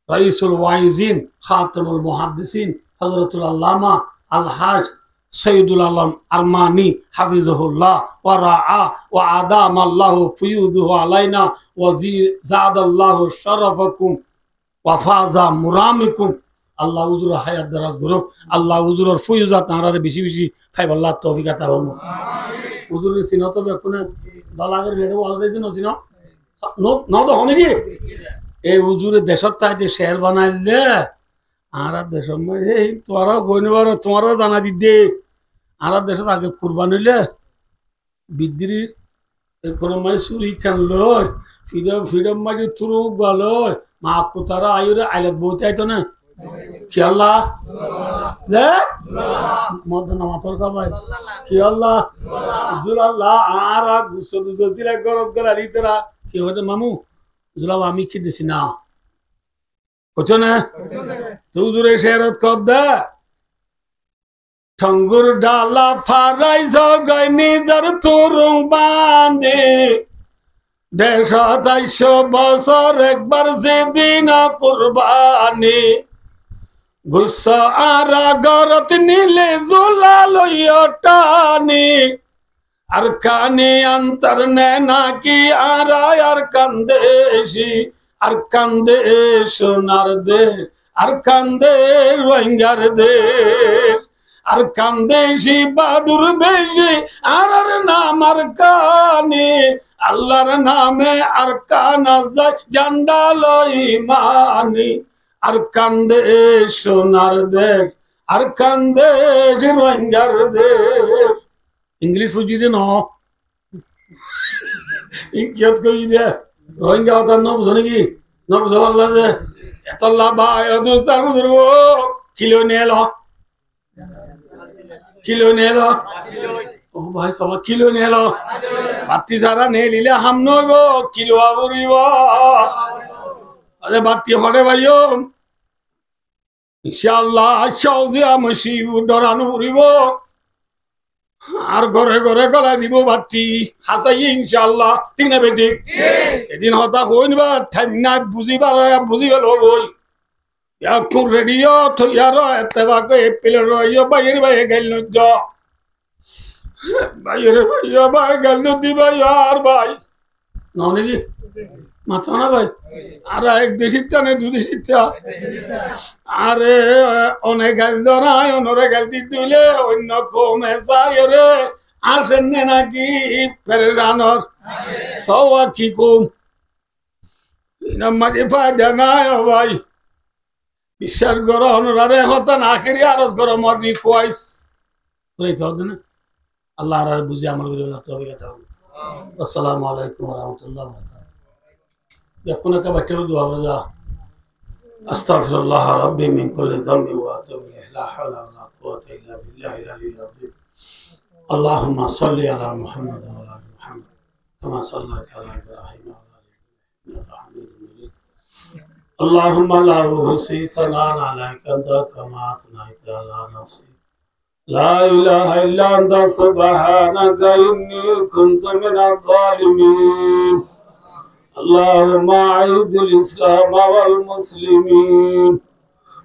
রাইসুল ওয়াইজিন খাতামুল মুহাদ্দিসিন হযরতুল আল্লামা আল হাজ সৈয়দুল আলম আরমানি হাফিজাহুল্লাহ ওয়া রাআ ওয়া আদামাল্লাহু ফুয়ুদুহু আলাইনা ওয়া জাদাল্লাহু শারাফাকুম ওয়া ফাজা মুরামিকুম আল্লাহ উজুর হায়াত দারাজ করুক আল্লাহ উজুরের ফুয়ুজাত নারারে বেশি বেশি খাইব আল্লাহ তৌফিক আতা হম উজুরের সিনত বেকুনে দালাগের বেরে ওয়াজ দিন নছিন ন তো হনে কি এই উজুরে দেশত তাইতে শের বানাই দে আর দেশের মধ্যে তোরা কইনি পারো তোমারও জানা দি দে আর দেশত আগে কুরবান হইলে বিদ্রি কোনো মাই চুরি খান লয় ফিডম মাঝে তুরু গালয় মা কোতারা আয়ুরে আইলত বইতে আইতো না কি আল্লাহ দে মদনা মাতর কামাই কি আল্লাহ জুলাল্লাহ আর গুছ দুজ দিলে গরব গলালি তোরা কি হতে মামু জুলাও আমি কি দিছি না কত না তুই দূরে শেরত কর দে ঠঙ্গুর ডালা ফারাই জগাই নিজর তুরুং বাঁধে 150 বছর একবার যেদিন কুরবানি গুসা আরা গরত নিলে জুলা লইয়া টানি আর কানে অন্তর নে নাকি আরা আর কান্দেশি আর কান্দে সোনার দেশ আর কান্দে রোহিঙ্গার দেশ আর কান্দেশি বাদুর বেশি আর নাম আর কানে আল্লাহর নামে আর কানা যায় জান্ডা লই মানি আর কান্দে সোনার দেশ আর কান্দে রোহিঙ্গার দেশ ইংলিশ বুঝি দে ন ইংকিয়ত কই দে রোহিঙ্গা কথা ন বুঝো নাকি ন বুঝো আল্লাহ যে এতল্লা বা দুস্তার বুঝুর কিলো নিয়ে এলো ও ভাই সব কিলো নিয়ে এলো বাতি যারা নিয়ে নিলে হাম নইব কিলো আবরিব আরে বাতি হরে ভাইও ইনশাআল্লাহ সৌদিয়া মসি ডরানো উড়িব আর ঘরে ঘরে গলা দিব বাতি হাসাই ইনশাআল্লাহ ঠিক না বেটি এদিন হতা হইন বা টাইম না বুঝিবার বুঝিবার হই এখন রেডিও থইয়ার এতবাকে এপ্রিলের রইও বাইরে বাইরে গেল নজ বাইরে ভাইয়া ভাই গেল নদী ভাই আর ভাই নাকি মাথা না ভাই আর এক দেশির টানে দু দেশির চা আরে অনেক গাছ ধরায় অনরে গাছ দিতে হইলে অন্য কমে চাই রে আসেন নাকি ফেরে জানর সব আর কি কম মাঝে ফায়দা নাই ভাই বিশ্বাস করো অনরারে হতান আখেরি আরজ করো মর রিকোয়াইস বলেইতে হবে না আল্লাহ আর বুঝে আমার তবে আসসালামু আলাইকুম ওয়া রাহমাতুল্লাহ ওয়া বারাকাতুহু يكونك بكر دعاء أستغفر الله ربي من كل ذنب وأتوب إليه لا حول ولا قوة إلا بالله العلي العظيم اللهم صل على محمد وعلى آل محمد كما صليت على إبراهيم وعلى آل إبراهيم إنك حميد مجيد اللهم لا أحصي ثناء عليك أنت كما أثنيت على نفسي لا إله إلا أنت سبحانك إني كنت من الظالمين اللهم أعز الإسلام والمسلمين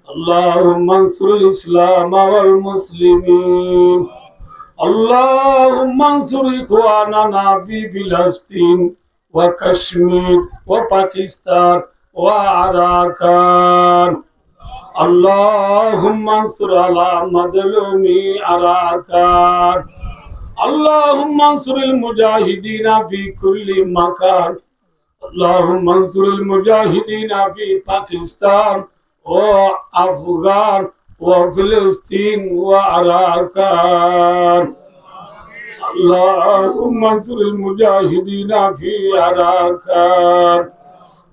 اللهم انصر الإسلام والمسلمين اللهم انصر إخواننا في فلسطين وكشمير وباكستان وعراقان اللهم انصر على مظلومي عراقان اللهم انصر المجاهدين في كل مكان اللهم انصر المجاهدين في باكستان وأفغان وفلسطين وعراقان اللهم انصر المجاهدين في عراقان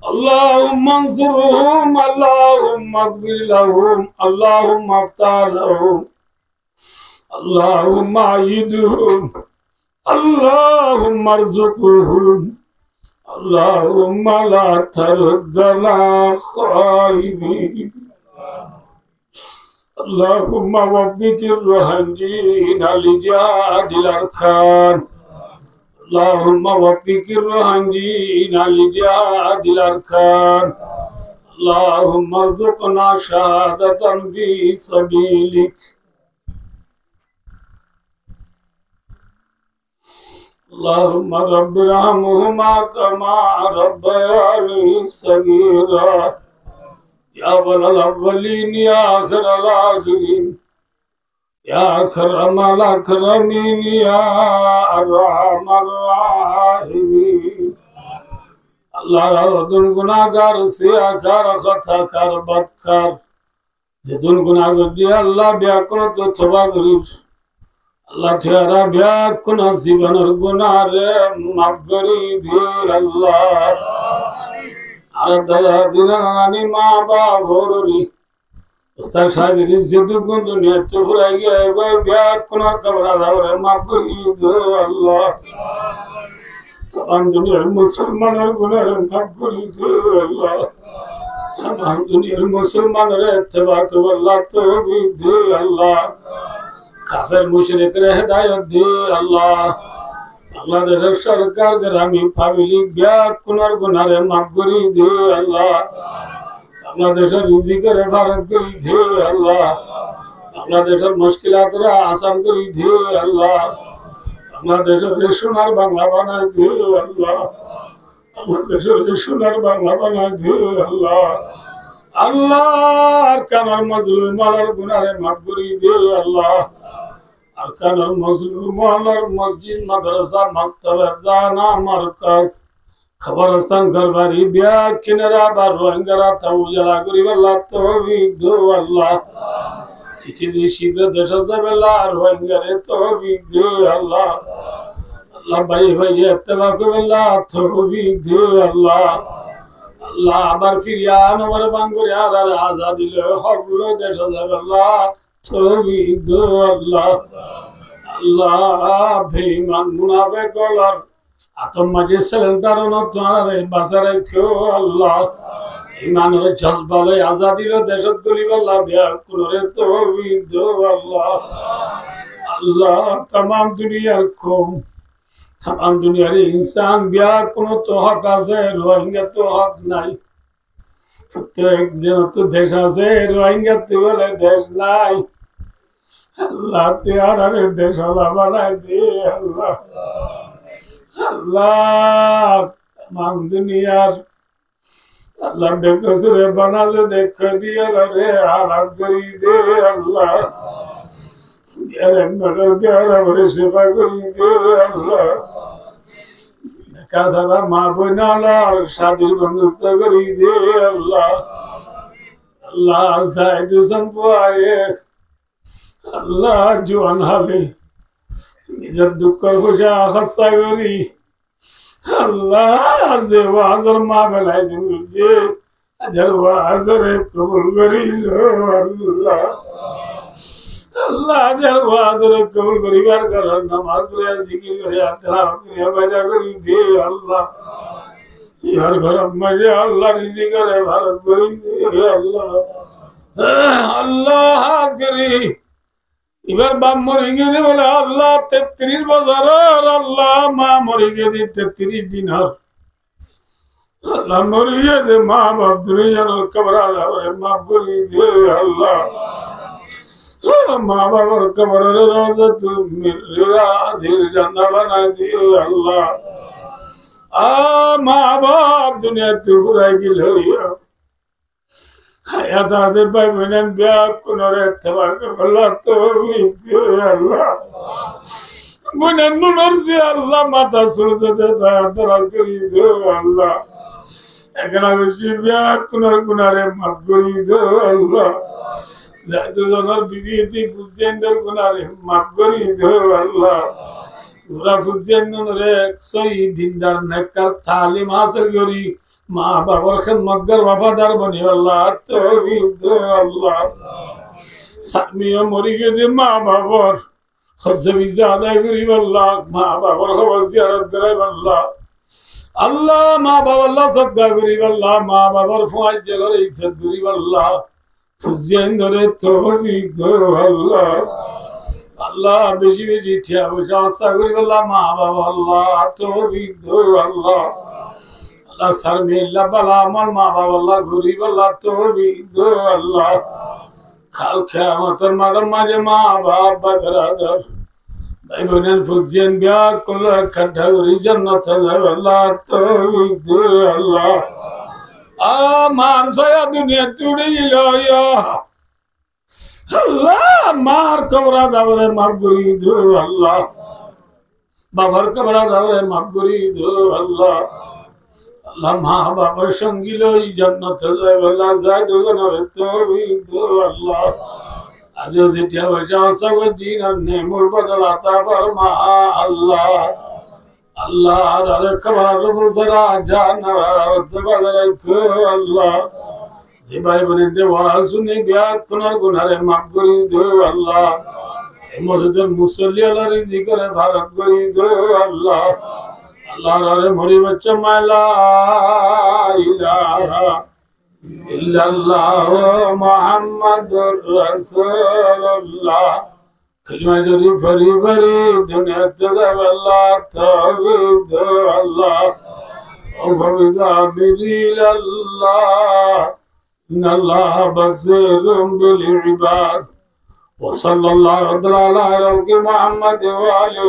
اللهم انصرهم اللهم اغفر لهم اللهم افتح لهم اللهم أيدهم اللهم ارزقهم اللهم لا تردنا خائبين اللهم وفق الروحانيين لجهاد الأركان اللهم وفق الروحانيين لجهاد الأركان اللهم ارزقنا شهادة في سبيلك اللهم رب ارحمهما كما ربياني صغيرا يا أول الأولين يا آخر الآخرين يا أكرم الأكرمين يا أرحم الراحمين আল্লাহ রাদুন গুনাহগার সিয়াকার খাতাকার বদকার যেদুন গুনাহগার দিয়ে আল্লাহ বিয়াকুন তো তওবা করিস আল্লাহ তেরা বিয়াকুন জীবনের গুনাহরে মাফ করি দে আল্লাহ আর দাদা দিনানি মা বাবরি উস্তাদ সাগরি যেদুন দুনিয়াতে ফুরাই গিয়ে গয় বিয়াকুন কবরা দাওরে মাফ করি দে আল্লাহ तमाम दुनिया मुसलमानों गुनाह माफ करी दे अल्लाह तमाम दुनिया मुसलमान रे इत्तेबा को अल्लाह तौफीक दे अल्लाह काफिर मुशरिक रे हिदायत दे अल्लाह बांग्लादेश सरकार ग्रामी फैमिली गया कुनार गुनाह रे माफ करी दे अल्लाह बांग्लादेश रिजिक रे भारत करी दे अल्लाह बांग्लादेश मुश्किलात रे आसान करी दे अल्लाह বাংলাদেশের সোনার বাংলা বানায় দিও আল্লাহ বাংলাদেশের সোনার বাংলা বানায় দিও আল্লাহ আল্লাহ আর কানার মজলুম মালার গুনারে মাফ করে দিও আল্লাহ আর কানার মজলুম মালার মসজিদ মাদ্রাসা মাকতাব জানা মারকাজ খবরস্থান ঘরবাড়ি বিয়া কিনারা বা রোহিঙ্গারা তাও উজালা করি আল্লাহ তৌফিক দিও আল্লাহ সিটি দি শীঘ্র দেশ যাবেলা আর রোহিঙ্গারে তৌফিক দিও আল্লাহ আল্লাহ ভাই ভাই ইত্তেবা করবেলা তৌফিক দিও আল্লাহ আল্লাহ আবার ফিরিয়া নবর বাঙ্গুরি আর আজাদি লে হকলো দেশ যাবেলা তৌফিক দিও আল্লাহ আল্লাহ বেঈমান মুনাফিক গলার আতমাজি সেন্টার নতুনরে বাজারে কেউ আল্লাহ ইমানের জজবালে আজাদির দেশত গলি আল্লাহ বিয়া কুনরে তৌফিক দিও আল্লাহ আল্লাহ तमाम দুনিয়ার কম तमाम দুনিয়ার ইনসান বিয়া কোন তো হক আছে রোহিঙ্গা তো হক নাই প্রত্যেক জন তো দেশ আছে রোহিঙ্গা তো বলে দেশ নাই আল্লাহ তেয়ারে দেশ আল্লাহ বানাই দে আল্লাহ আল্লাহ तमाम দুনিয়ার আল্লাহ বেকসুরে বানাজে দেখ দিয়া রে হালাত করি দে আল্লাহ ইয়ারে মডেল বিয়ারা বরে সেবা করি দে আল্লাহ কাজারা মা বইনালার শাদির বন্ধুত্ব করি দে আল্লাহ আল্লাহ জায়দু সম্পায়ে আল্লাহ জোয়ান হালে নিজের দুঃখের বোঝা খাস্তা করি আল্লাহ যে ওয়াজর মা বেলায় যে আজর ওয়াজরে কবুল করিল আল্লাহ আল্লাহ আজর ওয়াজরে কবুল করিবার কারণ নামাজ পড়ে জিকির করে তেলাওয়াত করে বাজা করি দে আল্লাহ ইয়ার ঘর মাঝে আল্লাহ রিজিক করে ভালো করি দে আল্লাহ আল্লাহ হাত করি এবার বাপ মরে গেলে বলে আল্লাহ 33 বছর আল্লাহ মা মরে গেলে 33 দিন আল্লাহ মরে গেলে মা বাপ দুনিয়ার কবরা দাওরে মাফ করে দে আল্লাহ মা বাবার কবরের রওজাত মিন রিয়াদিল জান্নাহ বানাই দে আল্লাহ মা বাপ দুনিয়াতে ঘুরাই গেলে হায়াত আদের ভাই বোনেন বিয়া কোনরে ইত্তেবা করলা তৌফিক দে আল্লাহ বোনেন নুনর যে আল্লাহ মাথা সুরজতে দারাজ করি দে আল্লাহ একলা বেশি বিয়া কোনর গুনারে মাফ করি দে আল্লাহ যাইতো জনের বিবিতি ফুসেন্দের গুনারে মাফ করি দে আল্লাহ ঘোরা ফুসিয়ান রে সই দিনদার নেককার তালিম হাসিল করি মা বাবার খেদমতগার ওয়াফাদার বনি আল্লাহ তৌফিক দে আল্লাহ সামিও মরি গেছে মা বাবার খরচা বিজা আদায় করি আল্লাহ মা বাবার খবর জিয়ারত করাই আল্লাহ আল্লাহ মা বাবার সদ্গা করি আল্লাহ মা বাবার ফোয়াজ জেলার ইজ্জত করি আল্লাহ ফুসিয়ান ধরে তৌফিক দে আল্লাহ আল্লাহ বেশি বেশি ঠিয়া বসে আশা করি আল্লাহ মা বাবা আল্লাহ তৌফিক দে আল্লাহ আল্লাহ সারমিল্লাহ বালা আমার মা বাবা আল্লাহ গরিব আল্লাহ তৌফিক দে আল্লাহ খাল কিয়ামতের মাঠে মাঝে মা বাবা বেরাদার ভাই বোনের ফুসিয়ান বিয়া করলে খাড্ডা করি জান্নাতে যাবে আল্লাহ তৌফিক দে আল্লাহ আমার সায়া দুনিয়া তুড়ে গেল আল্লাহ মার কবরা দাবরে মাফ করি দে আল্লাহ বাবার কবরা দাবরে মাফ করি দে আল্লাহ আল্লাহ মা বাবার সঙ্গী লই জান্নাতে যাবে আল্লাহ যাই দুজনের তৌফিক দে আল্লাহ আজ যেটা বসে আশা করছি আর নেমুর বদল আতা ফরমা আল্লাহ আল্লাহ আর কবরা রবুল সারা জান্নাত বাজার রাখো আল্লাহ যে ভাই বোনের দেওয়া শুনে বিয়া কোনার গুনারে মাফ করি দে আল্লাহ মসজিদের মুসল্লি আল্লাহ রিজি করে ভারত করি দে আল্লাহ আল্লাহ রে মরি বাচ্চা মালা ইলাহা ইল্লাল্লাহ মুহাম্মাদুর রাসূলুল্লাহ কলিমা জরি ভরি ভরি দুনিয়াতে যাবে আল্লাহ তৌফিক দে আল্লাহ ও ভবিদা মিরিল আল্লাহ إن الله بصير بالعباد وصلى الله على محمد وآله